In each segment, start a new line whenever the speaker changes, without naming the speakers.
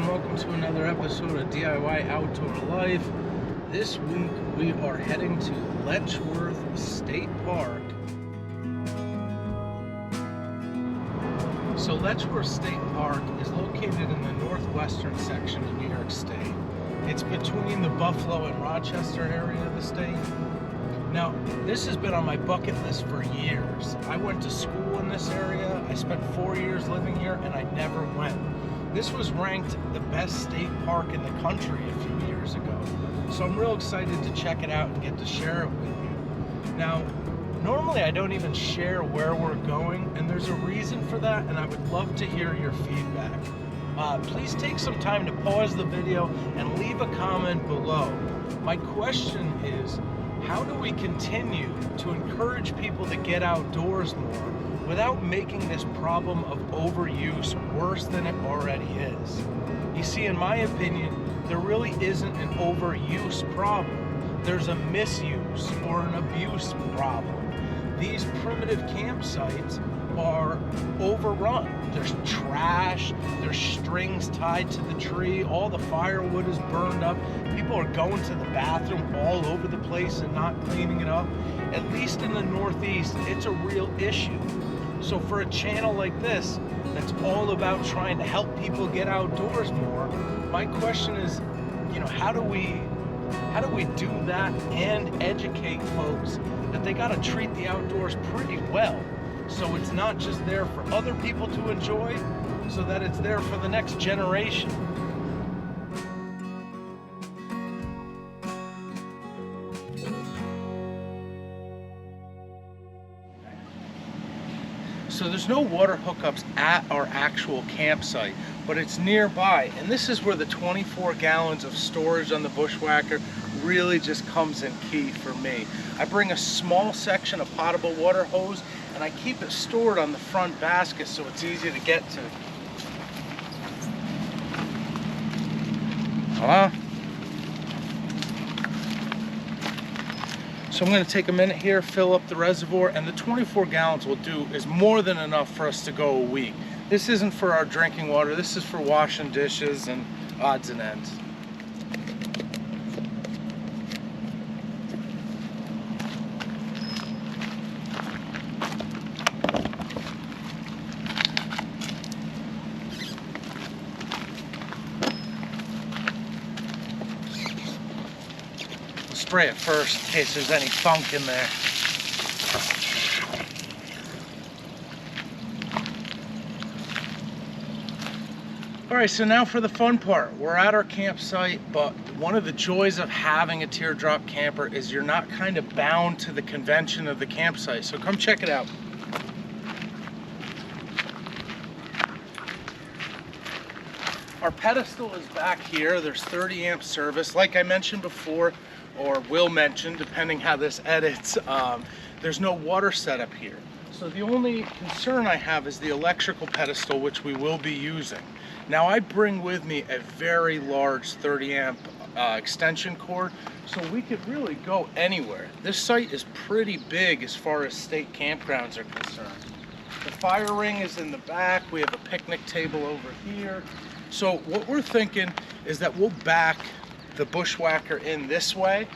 welcome to another episode of DIY Outdoor Life. This week we are heading to Letchworth State Park. So Letchworth State Park is located in the northwestern section of New York State. It's between the Buffalo and Rochester area of the state. Now, this has been on my bucket list for years. I went to school in this area. I spent 4 years living here and I never went. This was ranked the best state park in the country a few years ago. So I'm real excited to check it out and get to share it with you. Now, normally I don't even share where we're going, and there's a reason for that, and I would love to hear your feedback. Please take some time to pause the video and leave a comment below. My question is, how do we continue to encourage people to get outdoors more without making this problem of overuse worse than it already is? You see, in my opinion, there really isn't an overuse problem. There's a misuse or an abuse problem. These primitive campsites are overrun. There's trash, there's strings tied to the tree, all the firewood is burned up. People are going to the bathroom all over the place and not cleaning it up. At least in the Northeast, it's a real issue. So for a channel like this, that's all about trying to help people get outdoors more, my question is, how do we do that and educate folks that they got to treat the outdoors pretty well, so it's not just there for other people to enjoy, so that it's there for the next generation. So there's no water hookups at our actual campsite, but it's nearby, and this is where the 24 gallons of storage on the Bushwhacker really just comes in key for me. I bring a small section of potable water hose and I keep it stored on the front basket so it's easy to get to. So I'm going to take a minute here, fill up the reservoir, and the 24 gallons is more than enough for us to go a week. This isn't for our drinking water, this is for washing dishes and odds and ends. Spray it first in case there's any funk in there. Alright, so now for the fun part. We're at our campsite, but one of the joys of having a teardrop camper is you're not kind of bound to the convention of the campsite. So come check it out. Our pedestal is back here. There's 30 amp service. Like I mentioned before, or will mention, depending how this edits, there's no water setup here. So the only concern I have is the electrical pedestal, which we will be using. Now I bring with me a very large 30 amp extension cord, so we could really go anywhere. This site is pretty big as far as state campgrounds are concerned. The fire ring is in the back. We have a picnic table over here. So what we're thinking is that we'll back the Bushwhacker in this way,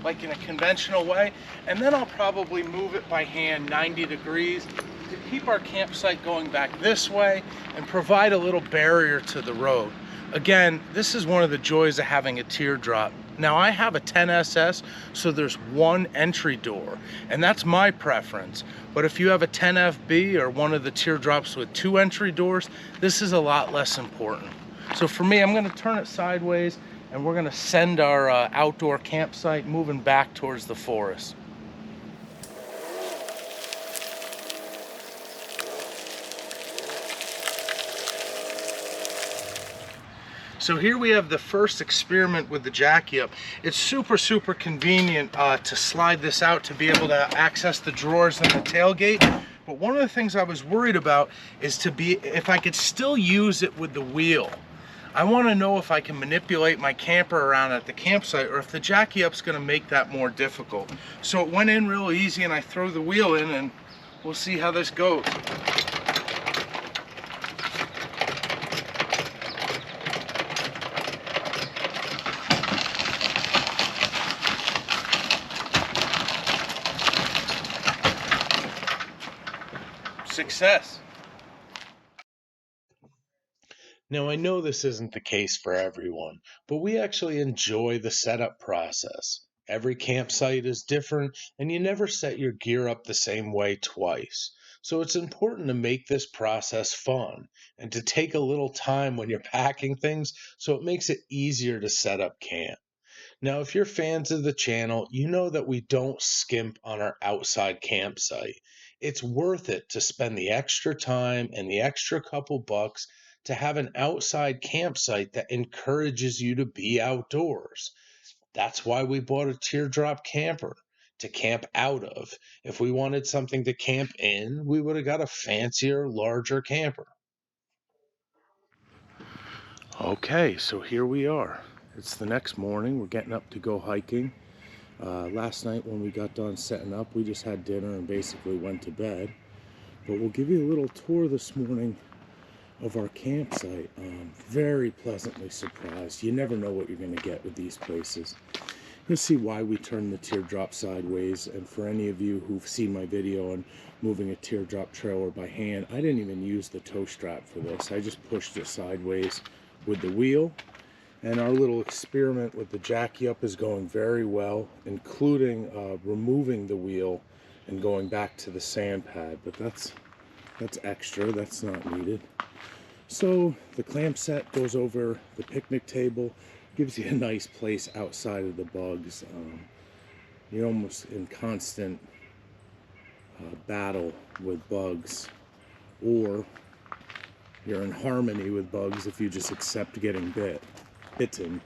like in a conventional way, and then I'll probably move it by hand 90 degrees to keep our campsite going back this way and provide a little barrier to the road. Again, this is one of the joys of having a teardrop. Now I have a 10SS, so there's one entry door, and that's my preference. But if you have a 10FB or one of the teardrops with 2 entry doors, this is a lot less important. So for me, I'm going to turn it sideways, and we're going to send our outdoor campsite moving back towards the forest. So here we have the first experiment with the jacky up. It's super convenient to slide this out to be able to access the drawers and the tailgate. But one of the things I was worried about is if I could still use it with the wheel. I want to know if I can manipulate my camper around at the campsite or if the jacky up's going to make that more difficult. So it went in real easy, and I throw the wheel in and we'll see how this goes. Success! Now, I know this isn't the case for everyone, but we actually enjoy the setup process. Every campsite is different, and you never set your gear up the same way twice. So it's important to make this process fun and to take a little time when you're packing things so it makes it easier to set up camp. Now, if you're fans of the channel, you know that we don't skimp on our outside campsite. It's worth it to spend the extra time and the extra couple bucks to have an outside campsite that encourages you to be outdoors. That's why we bought a teardrop camper to camp out of. If we wanted something to camp in, we would have got a fancier, larger camper. Okay, so here we are. It's the next morning. We're getting up to go hiking. Last night when we got done setting up, we just had dinner and basically went to bed. But we'll give you a little tour this morning of our campsite. Very pleasantly surprised. You never know what you're going to get with these places. You'll see why we turned the teardrop sideways. And for any of you who've seen my video on moving a teardrop trailer by hand, I didn't even use the tow strap for this. I just pushed it sideways with the wheel. And our little experiment with the jacky up is going very well, including removing the wheel and going back to the sand pad. But that's extra, that's not needed. So the clamp set goes over the picnic table, gives you a nice place outside of the bugs. You're almost in constant battle with bugs, or you're in harmony with bugs if you just accept getting bitten.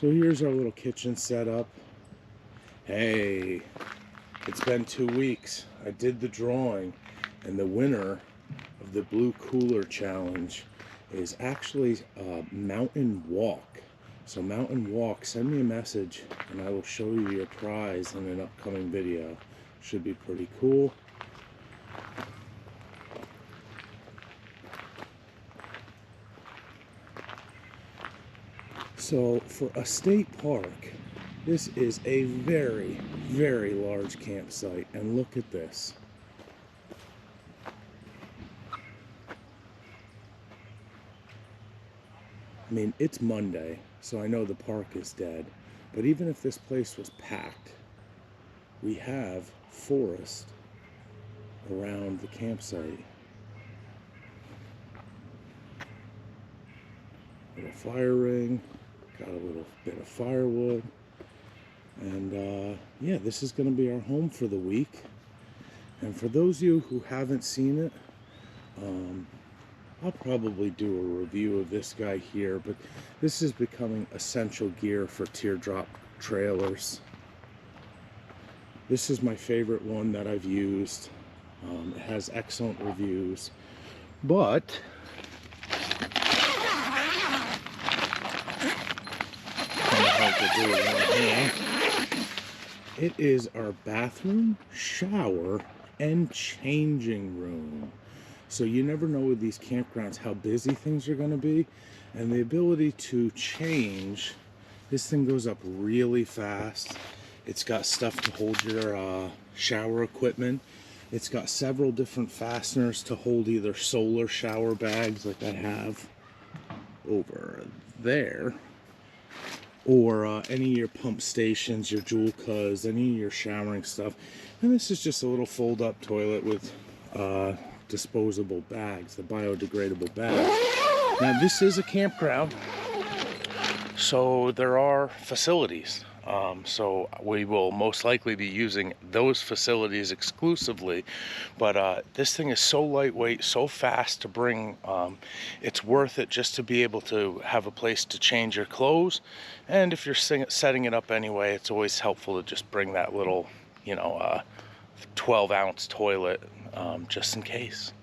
So here's our little kitchen setup. Hey, it's been 2 weeks. I did the drawing, and the winner of the Blue Cooler Challenge is actually Mountain Walk. So Mountain Walk, send me a message and I will show you your prize in an upcoming video. Should be pretty cool. So for a state park, this is a very, very large campsite, and look at this. I mean, it's Monday, so I know the park is dead, but even if this place was packed, we have forest around the campsite. Got a fire ring, got a little bit of firewood, and yeah, this is going to be our home for the week. And for those of you who haven't seen it, I'll probably do a review of this guy here, but this is becoming essential gear for teardrop trailers. This is my favorite one that I've used. It has excellent reviews, but it is our bathroom, shower, and changing room. So you never know with these campgrounds how busy things are going to be, and the ability to change. This thing goes up really fast. It's got stuff to hold your shower equipment. It's got several different fasteners to hold either solar shower bags like I have over there, or any of your pump stations, your Juulkas, any of your showering stuff. And this is just a little fold-up toilet with disposable bags, the biodegradable bags. Now this is a campground, so there are facilities. So we will most likely be using those facilities exclusively, but this thing is so lightweight, so fast to bring. It's worth it just to be able to have a place to change your clothes, and if you're setting it up anyway, it's always helpful to just bring that little, 12-ounce toilet, just in case.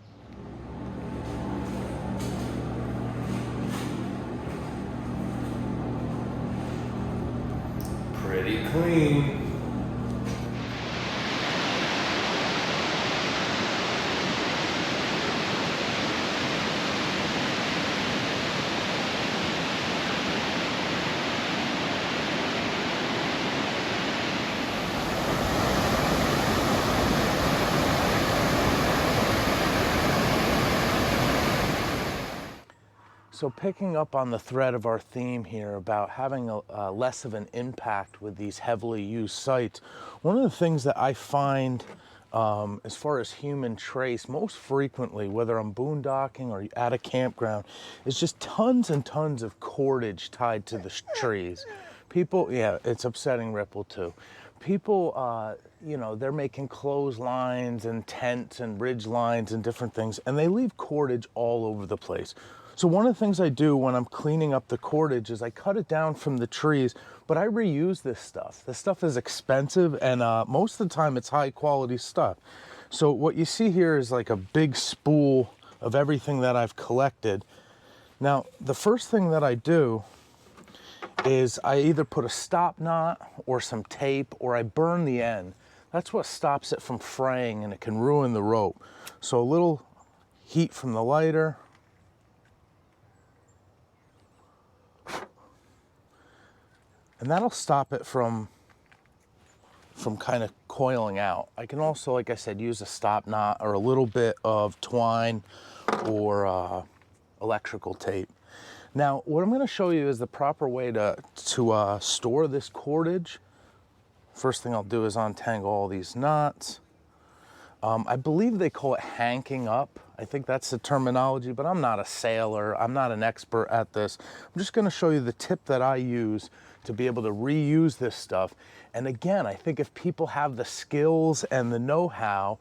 Pretty clean. So picking up on the thread of our theme here about having a less of an impact with these heavily used sites, one of the things that I find as far as human trace most frequently, whether I'm boondocking or at a campground, is just tons and tons of cordage tied to the trees. People, yeah, it's upsetting Ripple too. People, you know, they're making clotheslines and tents and ridge lines and different things, and they leave cordage all over the place. So one of the things I do when I'm cleaning up the cordage is I cut it down from the trees, but I reuse this stuff. This stuff is expensive, and most of the time it's high quality stuff. So what you see here is like a big spool of everything that I've collected. Now, the first thing that I do is I either put a stop knot or some tape, or I burn the end. That's what stops it from fraying, and it can ruin the rope. So a little heat from the lighter. And that'll stop it from kind of coiling out. I can also, like I said, use a stop knot or a little bit of twine or electrical tape. Now, what I'm going to show you is the proper way to store this cordage. First thing I'll do is untangle all these knots. I believe they call it hanking up. I think that's the terminology, but I'm not a sailor. I'm not an expert at this. I'm just going to show you the tip that I use to be able to reuse this stuff. And again, I think if people have the skills and the know-how,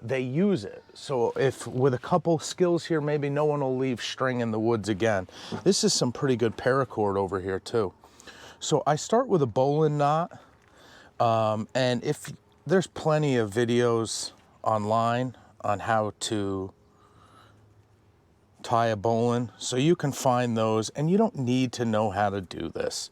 they use it. So if with a couple skills here, maybe no one will leave string in the woods again. This is some pretty good paracord over here too. So I start with a bowline knot. And if there's plenty of videos online on how to tie a bowline, so you can find those, and you don't need to know how to do this.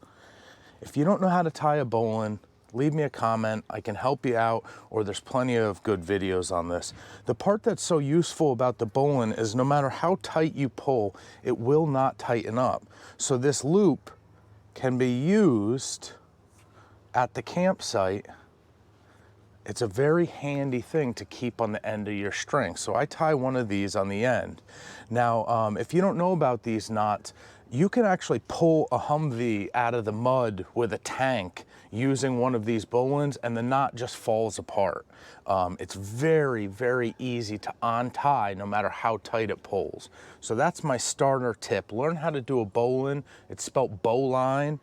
If you don't know how to tie a bowline, leave me a comment. I can help you out, or there's plenty of good videos on this. The part that's so useful about the bowline is no matter how tight you pull, it will not tighten up. So this loop can be used at the campsite. It's a very handy thing to keep on the end of your string. So I tie one of these on the end. Now, if you don't know about these knots, you can actually pull a Humvee out of the mud with a tank using one of these bowlines, and the knot just falls apart. It's very, very easy to untie no matter how tight it pulls. So that's my starter tip. Learn how to do a bowline. It's spelled bowline.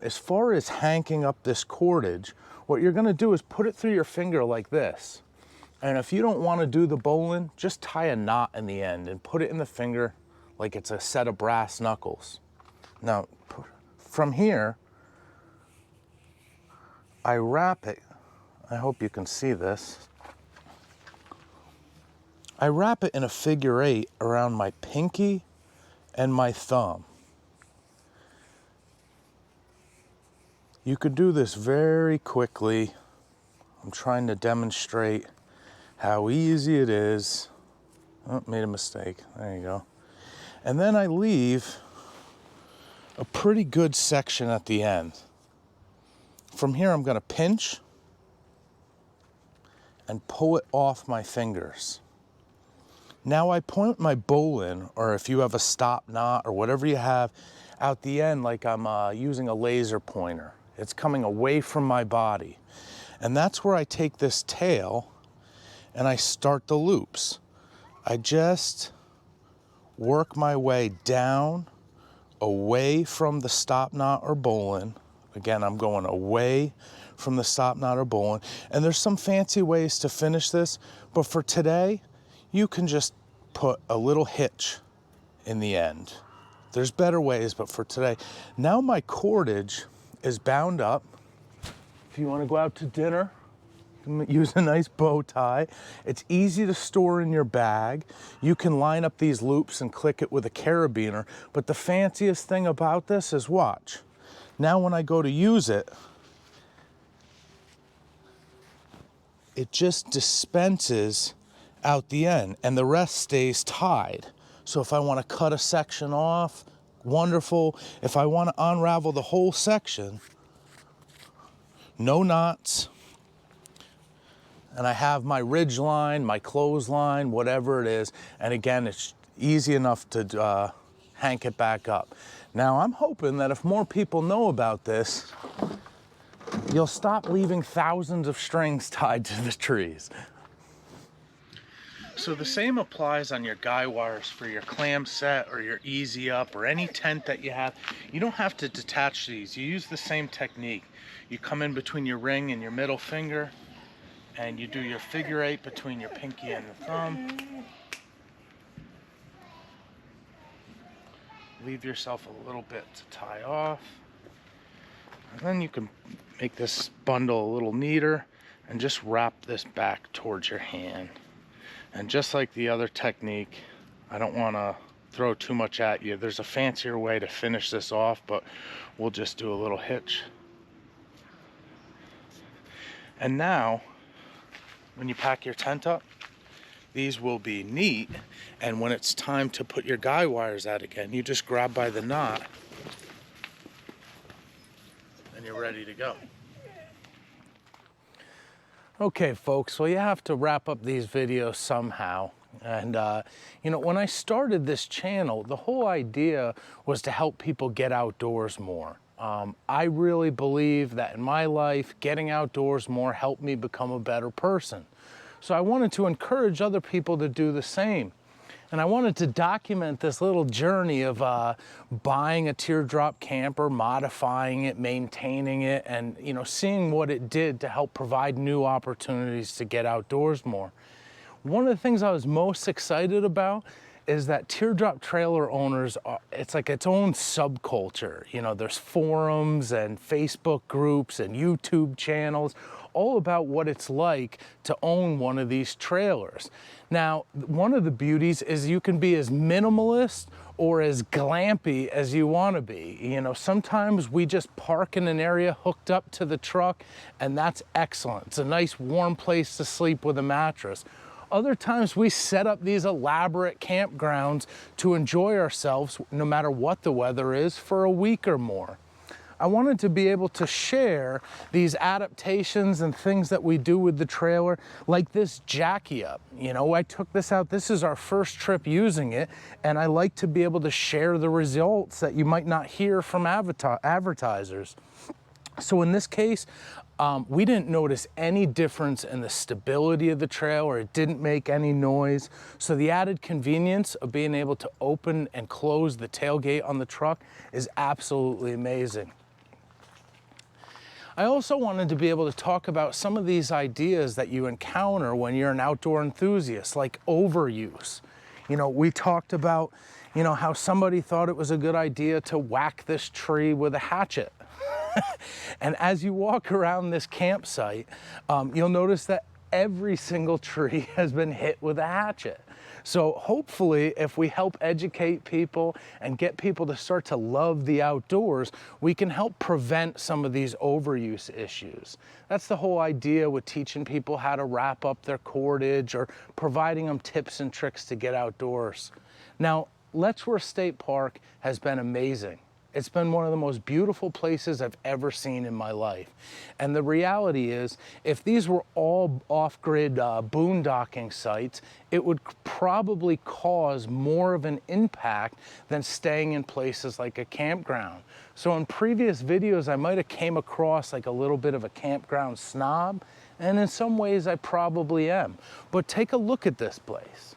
As far as hanking up this cordage, what you're gonna do is put it through your finger like this. And if you don't wanna do the bowline, just tie a knot in the end and put it in the finger like it's a set of brass knuckles. Now, from here, I wrap it. I hope you can see this. I wrap it in a figure 8 around my pinky and my thumb. You could do this very quickly. I'm trying to demonstrate how easy it is. Oh, made a mistake. There you go. And then I leave a pretty good section at the end. From here, I'm going to pinch and pull it off my fingers. Now I point my bowline, or if you have a stop knot or whatever you have, out the end like I'm using a laser pointer. It's coming away from my body. And that's where I take this tail and I start the loops. I just work my way down, away from the stop knot or bowline. Again, I'm going away from the stop knot or bowline. And there's some fancy ways to finish this, but for today, you can just put a little hitch in the end. There's better ways, but for today. Now my cordage is bound up. If you want to go out to dinner, use a nice bow tie. It's easy to store in your bag. You can line up these loops and click it with a carabiner, but the fanciest thing about this is watch. Now when I go to use it, it just dispenses out the end and the rest stays tied. So if I want to cut a section off, wonderful. If I want to unravel the whole section, no knots, and I have my ridge line, my clothesline, whatever it is, and again, it's easy enough to
hank it back up. Now, I'm hoping that if more people know about this, you'll stop leaving thousands of strings tied to the trees.
So the same applies on your guy wires for your clam set or your easy up or any tent that you have. You don't have to detach these. You use the same technique. You come in between your ring and your middle finger, and you do your figure 8 between your pinky and the thumb. Leave yourself a little bit to tie off. And then you can make this bundle a little neater and just wrap this back towards your hand. And just like the other technique, I don't want to throw too much at you. There's a fancier way to finish this off, but we'll just do a little hitch. And now, when you pack your tent up, these will be neat, and when it's time to put your guy wires out again, you just grab by the knot and you're ready to go.
Okay, folks, well, you have to wrap up these videos somehow. And, you know, when I started this channel, the whole idea was to help people get outdoors more. I really believe that in my life, getting outdoors more helped me become a better person. So I wanted to encourage other people to do the same. And I wanted to document this little journey of buying a teardrop camper, modifying it, maintaining it, and, you know, seeing what it did to help provide new opportunities to get outdoors more. One of the things I was most excited about is that teardrop trailer owners it's like its own subculture. You know, there's forums and Facebook groups and YouTube channels all about what it's like to own one of these trailers. Now, one of the beauties is you can be as minimalist or as glampy as you want to be. You know, sometimes we just park in an area hooked up to the truck, and that's excellent. It's a nice warm place to sleep with a mattress. Other times we set up these elaborate campgrounds to enjoy ourselves no matter what the weather is for a week or more. I wanted to be able to share these adaptations and things that we do with the trailer, like this Jackie Up. You know, I took this out. This is our first trip using it, and I like to be able to share the results that you might not hear from advertisers. So in this case, we didn't notice any difference in the stability of the trailer. It didn't make any noise. So the added convenience of being able to open and close the tailgate on the truck is absolutely amazing. I also wanted to be able to talk about some of these ideas that you encounter when you're an outdoor enthusiast, like overuse. You know, we talked about, you know, how somebody thought it was a good idea to whack this tree with a hatchet. And as you walk around this campsite, you'll notice that every single tree has been hit with a hatchet. So hopefully, if we help educate people and get people to start to love the outdoors, we can help prevent some of these overuse issues. That's the whole idea with teaching people how to wrap up their cordage or providing them tips and tricks to get outdoors. Now, Letchworth State Park has been amazing. It's been one of the most beautiful places I've ever seen in my life. And the reality is, if these were all off-grid boondocking sites, it would probably cause more of an impact than staying in places like a campground. So in previous videos, I might have came across like a little bit of a campground snob, and in some ways I probably am. But take a look at this place.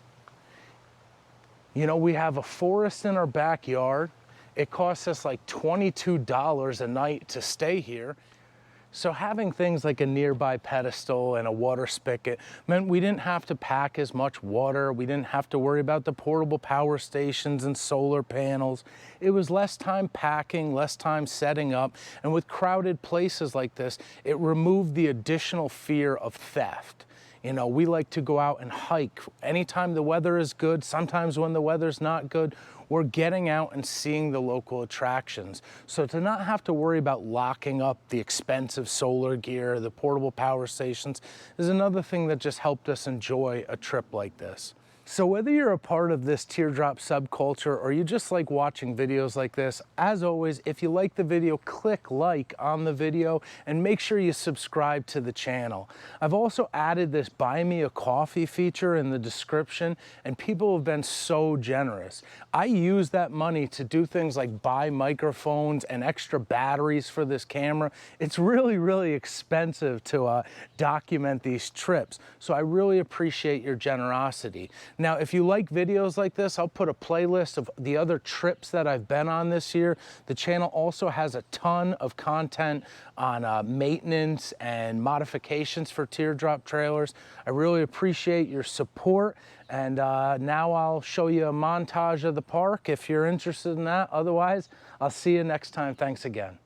You know, we have a forest in our backyard. It costs us like $22 a night to stay here. So having things like a nearby pedestal and a water spigot meant we didn't have to pack as much water. We didn't have to worry about the portable power stations and solar panels. It was less time packing, less time setting up. And with crowded places like this, it removed the additional fear of theft. You know, we like to go out and hike anytime the weather is good. Sometimes when the weather's not good, we're getting out and seeing the local attractions. So to not have to worry about locking up the expensive solar gear, the portable power stations, is another thing that just helped us enjoy a trip like this. So whether you're a part of this teardrop subculture or you just like watching videos like this, as always, if you like the video, click like on the video and make sure you subscribe to the channel. I've also added this buy me a coffee feature in the description, and people have been so generous. I use that money to do things like buy microphones and extra batteries for this camera. It's really, really expensive to document these trips. So I really appreciate your generosity. Now, if you like videos like this, I'll put a playlist of the other trips that I've been on this year. The channel also has a ton of content on maintenance and modifications for teardrop trailers. I really appreciate your support. And now I'll show you a montage of the park if you're interested in that. Otherwise, I'll see you next time. Thanks again.